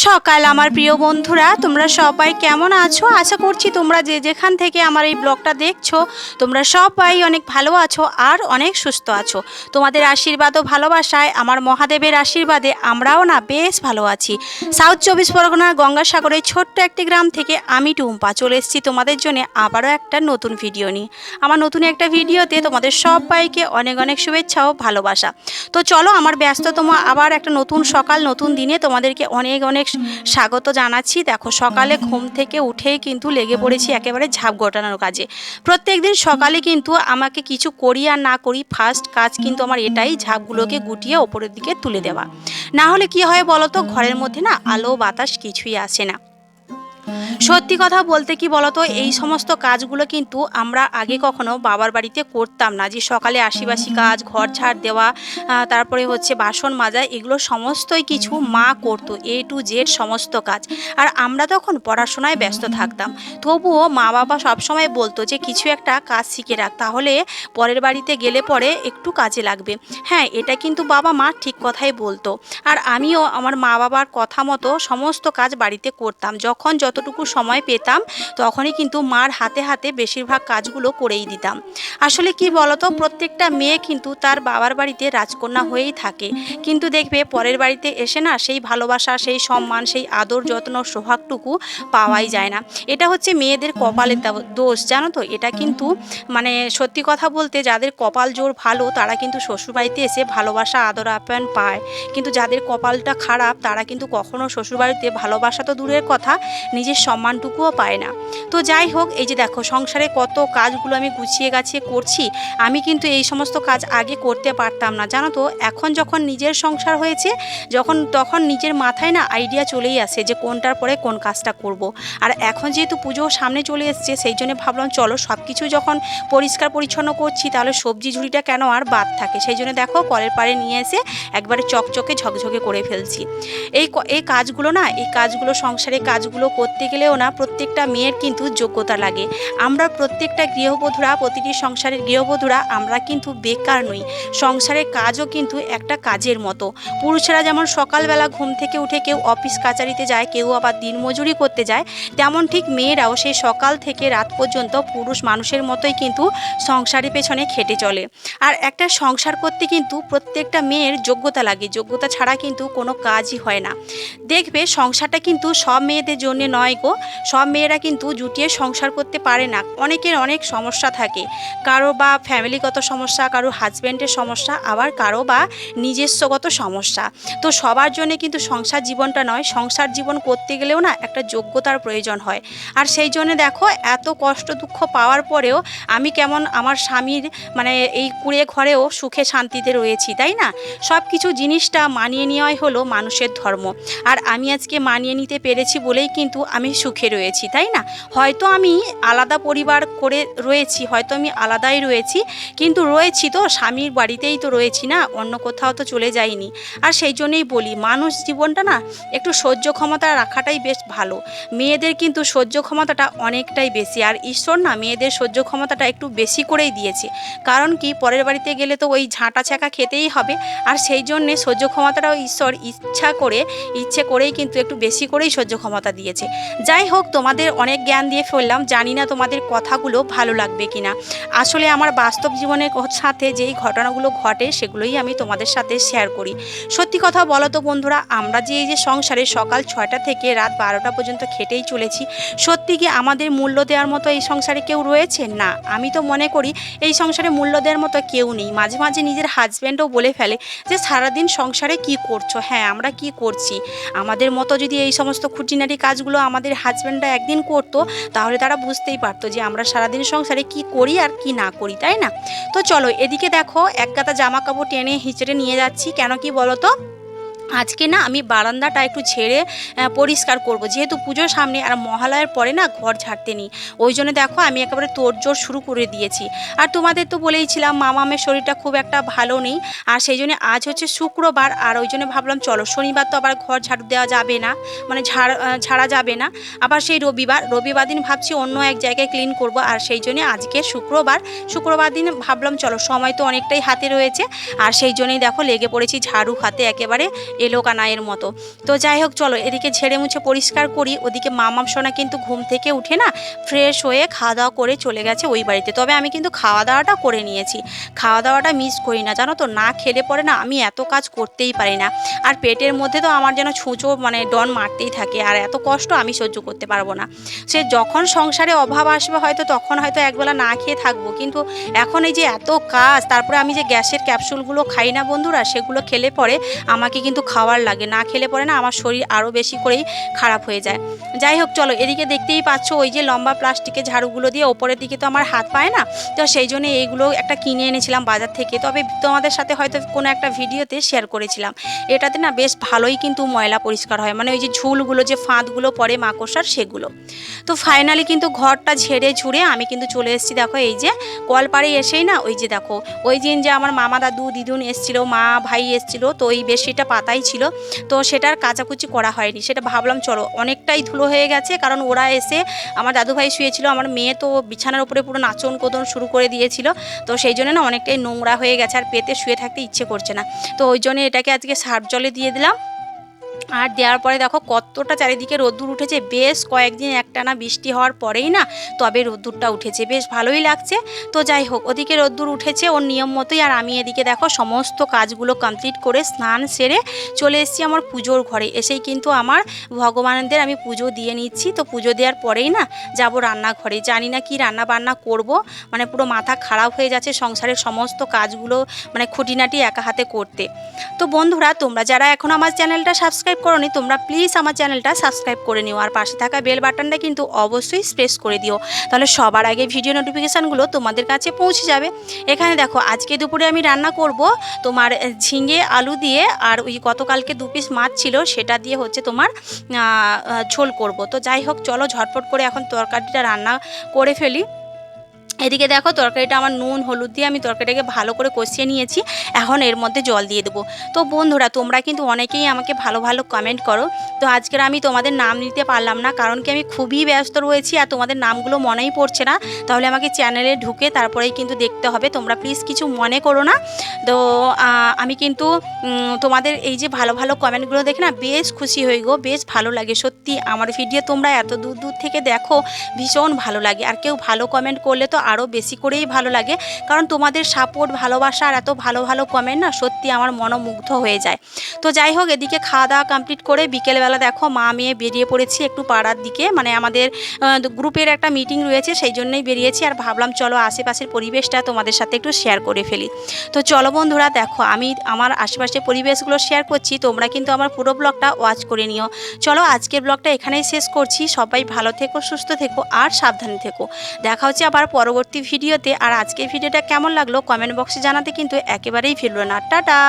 সকাল আমার প্রিয় বন্ধুরা, তোমরা সবাই কেমন আছো? আশা করছি তোমরা যে যেখান থেকে আমার এই ব্লগটা দেখছো তোমরা সবাই অনেক ভালো আছো আর অনেক সুস্থ আছো। তোমাদের আশীর্বাদ ও ভালোবাসায়, আমার মহাদেবের আশীর্বাদে আমরাও না বেশ ভালো আছি। সাউথ 24 পরগনার গঙ্গাসাগরের ছোট্ট একটি গ্রাম থেকে আমি টুম্পা চলে এসেছি তোমাদের জন্য আবারও একটা নতুন ভিডিও নিয়ে। আমার নতুন একটা ভিডিওতে তোমাদের সবাইকে অনেক অনেক শুভেচ্ছা ও ভালোবাসা। তো চলো, আমার ব্যস্ততম আবার একটা নতুন সকাল, নতুন দিনে তোমাদেরকে অনেক অনেক স্বাগত জানাচ্ছি। দেখো, সকালে ঘুম থেকে উঠেই কিন্তু লেগে পড়েছি একেবারে ঝাঁপ ঘটানোর কাজে। প্রত্যেকদিন সকালে কিন্তু আমাকে কিছু করি আর না করি, ফার্স্ট কাজ কিন্তু আমার এটাই, ঝাঁপগুলোকে গুটিয়ে ওপরের দিকে তুলে দেওয়া। না হলে কি হয় বলো তো, ঘরের মধ্যে না আলো বাতাস কিছুই আসে না। সত্যি কথা বলতে কি বলতো, এই সমস্ত কাজগুলো কিন্তু আমরা আগে কখনো বাবার বাড়িতে করতাম না। যে সকালে আশিবাসি কাজ, ঘর ঝাড় দেওয়া, তারপরে হচ্ছে বাসন মাজা, এগুলো সমস্তই কিছু মা করতো, A to Z সমস্ত কাজ। আর আমরা তখন পড়াশোনায় ব্যস্ত থাকতাম। তবুও মা বাবা সবসময় বলতো যে কিছু একটা কাজ শিখে রাখ, তাহলে পরের বাড়িতে গেলে পরে একটু কাজে লাগবে। হ্যাঁ, এটা কিন্তু বাবা মা ঠিক কথাই বলতো। আর আমিও আমার মা বাবার কথা মতো সমস্ত কাজ বাড়িতে করতাম। যখন যতটুকু সময় পেতাম তখনই কিন্তু মার হাতে হাতে বেশিরভাগ কাজগুলো করেই দিতাম। আসলে কি বলতো, প্রত্যেকটা মেয়ে কিন্তু তার বাবার বাড়িতে রাজকন্যা হয়েই থাকে, কিন্তু দেখবে পরের বাড়িতে এসে না সেই ভালোবাসা, সেই সম্মান, সেই আদর যত্ন, সোহাগটুকু পাওয়াই যায় না। এটা হচ্ছে মেয়েদের কপালের দোষ, জানো তো। এটা কিন্তু মানে সত্যি কথা বলতে, যাদের কপাল জোর ভালো তারা কিন্তু শ্বশুরবাড়িতে এসে ভালোবাসা, আদর আপ্যায়ন পায়। কিন্তু যাদের কপালটা খারাপ তারা কিন্তু কখনো শ্বশুরবাড়িতে ভালোবাসা তো দূরের কথা, নিজের সম্মানটুকুও পায় না। তো যাই হোক, এই যে দেখো সংসারে কত কাজগুলো আমি গুছিয়ে গাছিয়ে করছি। আমি কিন্তু এই সমস্ত কাজ আগে করতে পারতাম না, জানো তো। এখন যখন নিজের সংসার হয়েছে, তখন নিজের মাথায় না আইডিয়া চলেই আসে যে কোনটার পরে কোন কাজটা করব। আর এখন যেহেতু পুজো সামনে চলে এসছে, সেই জন্য ভাবলাম চলো সব কিছু যখন পরিষ্কার পরিচ্ছন্ন করছি, তাহলে সবজি ঝুড়িটা কেন আর বাদ থাকে। সেই জন্য দেখো কলের পাড়ে নিয়ে এসে একবারে চকচকে ঝকঝকে করে ফেলছি। এই কাজগুলো না, এই কাজগুলো, সংসারের কাজগুলো করতে গেলেও না প্রত্যেকটা মেয়ের কিন্তু যোগ্যতা লাগে। আমরা প্রত্যেকটা গৃহবধূরা, প্রতিটি সংসারের গৃহবধূরা আমরা কিন্তু বেকার নই। সংসারের কাজও কিন্তু একটা কাজের মতো। পুরুষেরা যেমন সকালবেলা ঘুম থেকে উঠে কেউ অফিস কাচারিতে যায়, কেউ আবার দিনমজুরি করতে যায়, তেমন ঠিক মেয়েরাও সেই সকাল থেকে রাত পর্যন্ত পুরুষ মানুষের মতোই কিন্তু সংসারের পেছনে খেটে চলে। আর একটা সংসার করতে কিন্তু প্রত্যেকটা মেয়ের যোগ্যতা লাগে। যোগ্যতা ছাড়া কিন্তু কোনো কাজই হয় না। দেখবে সংসারটা কিন্তু সব মেয়েদের জন্য নয় গো। সব মেয়েরা কিন্তু জুটিয়ে সংসার করতে পারে না। অনেকের অনেক সমস্যা থাকে, কারো বা ফ্যামিলিগত সমস্যা, কারো হাজব্যান্ডের সমস্যা, আবার কারো বা নিজস্বগত সমস্যা। তো সবার জন্য কিন্তু সংসার জীবনটা নয়। সংসার জীবন করতে গেলেও না একটা যোগ্যতার প্রয়োজন হয়। আর সেই জন্য দেখো, এত কষ্ট দুঃখ পাওয়ার পরেও আমি কেমন আমার স্বামীর মানে এই কুঁড়ে ঘরেও সুখে শান্তিতে রয়েছি, তাই না? সব কিছু জিনিসটা মানিয়ে নেওয়াই হলো মানুষের ধর্ম। আর আমি আজকে মানিয়ে নিতে পেরেছি বলেই কিন্তু আমি সুখে রয়েছি, তাই না? হয়তো আমি আলাদা পরিবার করে রয়েছি, হয়তো আমি আলাদাই রয়েছি, কিন্তু রয়েছি তো স্বামীর বাড়িতেই তো রয়েছি না, অন্য কোথাও তো চলে যাইনি। আর সেই জন্যই বলি, মানুষ জীবনটা না একটু সহ্য ক্ষমতা রাখাটাই বেশ ভালো। মেয়েদের কিন্তু সহ্য ক্ষমতাটা অনেকটাই বেশি। আর ঈশ্বর না মেয়েদের সহ্য ক্ষমতাটা একটু বেশি করেই দিয়েছে। কারণ কি, পরের বাড়িতে গেলে তো ওই ঝাঁটা ছ্যাঁকা খেতেই হবে। আর সেই জন্যে সহ্য ক্ষমতাটাও ঈশ্বর ইচ্ছে করেই কিন্তু একটু বেশি করেই সহ্য ক্ষমতা দিয়েছে। যাই হোক, তোমাদের অনেক জ্ঞান দিয়ে ফেললাম, জানি না তোমাদের কথাগুলো ভালো লাগবে কিনা। আসলে আমার বাস্তব জীবনের সাথে যেই ঘটনাগুলো ঘটে সেগুলোই আমি তোমাদের সাথে শেয়ার করি। সত্যি কথা বলো তো বন্ধুরা, আমরা যে এই যে সংসারে সকাল 6টা থেকে রাত 12টা পর্যন্ত খেটেই চলেছি, সত্যি কি আমাদের মূল্য দেওয়ার মতো এই সংসারে কেউ রয়েছে? না, আমি তো মনে করি এই সংসারে মূল্য দেওয়ার মতো কেউ নেই। মাঝে মাঝে নিজের হাজব্যান্ডও বলে ফেলে যে সারাদিন সংসারে কি করছো। হ্যাঁ, আমরা কি করছি? আমাদের মতো যদি এই সমস্ত খুঁটিনাটি কাজগুলো আমাদের হাজব্যান্ডরা একদিন করতো, তাহলে তারা বুঝতেই পারতো যে আমরা সারাদিন সংসারে কি করি আর কি না করি, তাই না? তো চলো, এদিকে দেখো এক গাদা জামা কাপড় টেনে হিঁচড়ে নিয়ে যাচ্ছি। কেন কি বলো তো, আজকে না আমি বারান্দাটা একটু ঝেড়ে পরিষ্কার করব, যেহেতু পুজোর সামনে। আর মহালয়ার পরে না ঘর ঝাড়তে নেই, ওই জন্য দেখো আমি একেবারে তোড়জোড় শুরু করে দিয়েছি। আর তোমাদের তো বলেইছিলাম মামামের শরীরটা খুব একটা ভালো নেই, আর সেই জন্য আজ হচ্ছে শুক্রবার, আর ওই জন্য ভাবলাম চলো শনিবার তো আবার ঘর ঝাড়ু দেওয়া যাবে না, মানে ঝাড়া যাবে না। আবার সেই রবিবার দিন ভাবছি অন্য এক জায়গায় ক্লিন করব। আর সেই জন্য আজকে শুক্রবার দিন ভাবলাম চলো সময় তো অনেকটাই হাতে রয়েছে, আর সেই জন্যই দেখো লেগে পড়েছি ঝাড়ু হাতে একেবারে এলো কানাইয়ের মতো। তো যাই হোক চলো এদিকে ঝেড়ে মুছে পরিষ্কার করি। ওদিকে মামাম সোনা কিন্তু ঘুম থেকে উঠে না ফ্রেশ হয়ে খাওয়া দাওয়া করে চলে গেছে ওই বাড়িতে। তবে আমি কিন্তু খাওয়া দাওয়াটা করে নিয়েছি, খাওয়া দাওয়াটা মিস করি না জানো তো, না খেলে পরে না আমি এত কাজ করতেই পারি না। আর পেটের মধ্যে তো আমার যেন ছুঁচো মানে ডন মারতেই থাকে, আর এত কষ্ট আমি সহ্য করতে পারবো না। সে যখন সংসারে অভাব আসবে হয়তো তখন হয়তো একবেলা না খেয়ে থাকবো, কিন্তু এখন এই যে এত কাজ, তারপরে আমি যে গ্যাসের ক্যাপসুলগুলো খাই না বন্ধুরা, সেগুলো খেলে পরে আমাকে কিন্তু খাওয়ার লাগে, না খেলে পরে না আমার শরীর আরও বেশি করেই খারাপ হয়ে যায়। যাই হোক চলো এদিকে দেখতেই পাচ্ছ ওই যে লম্বা প্লাস্টিকের ঝাড়ুগুলো দিয়ে ওপরের দিকে তো আমার হাত পায় না, তো সেই জন্য এইগুলো একটা কিনে এনেছিলাম বাজার থেকে। তবে তোমাদের সাথে হয়তো কোনো একটা ভিডিওতে শেয়ার করেছিলাম, এটাতে না বেশ ভালোই কিন্তু ময়লা পরিষ্কার হয়, মানে ওই যে ঝুলগুলো যে ফাঁদগুলো পড়ে মাকড়সার সেগুলো। তো ফাইনালি কিন্তু ঘরটা ঝেড়ে ঝুড়ে আমি কিন্তু চলে এসেছি। দেখো এই যে কলপাড়ে এসেই না ওই যে দেখো ওই দিন যে আমার মামা দাদু দিদুন এসেছিলো, মা ভাই এসেছিলো, তো ওই বেডশিটটা পাতাই ছিল, তো সেটার কাচাকুচি করা হয়নি। সেটা ভাবলাম চলো অনেকটাই ধুলো হয়ে গেছে, কারণ ওরা এসে আমার দাদু ভাই শুয়েছিল, আমার মেয়ে তো বিছানার উপরে পুরো নাচন কোদন শুরু করে দিয়েছিল, তো সেই জন্য না অনেকটাই নোংরা হয়ে গেছে আর পেতে শুয়ে থাকতে ইচ্ছে করছে না। তো ওই জন্য এটাকে আজকে সার্ফ জলে দিয়ে দিলাম। আর দেওয়ার পরে দেখো কতটা চারিদিকে রোদ্দুর উঠেছে, বেশ কয়েকদিন একটানা বৃষ্টি হওয়ার পরেই না তবে রোদ্দুরটা উঠেছে, বেশ ভালোই লাগছে। তো যাই হোক ওদিকে রোদ্দুর উঠেছে ওর নিয়ম মতোই, আর আমি এদিকে দেখো সমস্ত কাজগুলো কমপ্লিট করে স্নান সেরে চলে এসেছি আমার পুজোর ঘরে। এসেই কিন্তু আমার ভগবানদের আমি পুজো দিয়ে নিচ্ছি। তো পুজো দেওয়ার পরেই না যাব রান্নাঘরে, জানি না কি রান্না বান্না করব, মানে পুরো মাথা খারাপ হয়ে যাচ্ছে সংসারের সমস্ত কাজগুলো মানে খুঁটিনাটি একা হাতে করতে। তো বন্ধুরা তোমরা যারা এখন আমার চ্যানেলটা সাবস্ক্রাইব করোনি তোমরা প্লিজ আমার চ্যানেলটা সাবস্ক্রাইব করে নিও, আর পাশে থাকা বেল বাটনটা কিন্তু অবশ্যই প্রেস করে দিও, তাহলে সবার আগে ভিডিও নোটিফিকেশানগুলো তোমাদের কাছে পৌঁছে যাবে। এখানে দেখো আজকে দুপুরে আমি রান্না করব তোমার ঝিঙে আলু দিয়ে, আর ওই গতকালকে 2 পিস মাছ ছিল সেটা দিয়ে হচ্ছে তোমার ঝোল করব। তো যাই হোক চলো ঝটপট করে এখন তরকারিটা রান্না করে ফেলি। এদিকে দেখো তরকারিটা আমার নুন হলুদ দিয়ে আমি তরকারিটাকে ভালো করে কষিয়ে নিয়েছি, এখন এর মধ্যে জল দিয়ে দেবো। তো বন্ধুরা তোমরা কিন্তু অনেকেই আমাকে ভালো ভালো কমেন্ট করো, তো আজকের আমি তোমাদের নাম নিতে পারলাম না, কারণ কি আমি খুবই ব্যস্ত রয়েছি আর তোমাদের নামগুলো মনেই পড়ছে না, তাহলে আমাকে চ্যানেলে ঢুকে তারপরেই কিন্তু দেখতে হবে, তোমরা প্লিজ কিছু মনে করো না। তো আমি কিন্তু তোমাদের এই যে ভালো ভালো কমেন্টগুলো দেখে না বেশ খুশি হয়ে গো, বেশ ভালো লাগে সত্যি। আমার ভিডিও তোমরা এত দূর দূর থেকে দেখো, ভীষণ ভালো লাগে, আর কেউ ভালো কমেন্ট করলে তো আরও বেশি করেই ভালো লাগে, কারণ তোমাদের সাপোর্ট ভালোবাসা আর এত ভালো ভালো কমেন্ট না সত্যি আমার মনোমুগ্ধ হয়ে যায়। তো যাই হোক এদিকে খাওয়া দাওয়া কমপ্লিট করে বিকেলবেলা দেখো মা মেয়ে বেরিয়ে পড়েছি একটু পাড়ার দিকে, মানে আমাদের গ্রুপের একটা মিটিং রয়েছে সেই জন্যই বেরিয়েছি, আর ভাবলাম চলো আশেপাশের পরিবেশটা তোমাদের সাথে একটু শেয়ার করে ফেলি। তো চলো বন্ধুরা দেখো আমি আমার আশেপাশের পরিবেশগুলো শেয়ার করছি, তোমরা কিন্তু আমার পুরো ব্লগটা ওয়াচ করে নিও। চলো আজকের ব্লগটা এখানেই শেষ করছি, সবাই ভালো থেকো সুস্থ থেকো আর সাবধানে থেকো, দেখা হচ্ছে আবার পরবর্তী ভিডিওতে। আর আজকের ভিডিওটা কেমন লাগলো কমেন্ট বক্সে জানাতে কিন্তু একেবারেই ভুলো না। টাটা।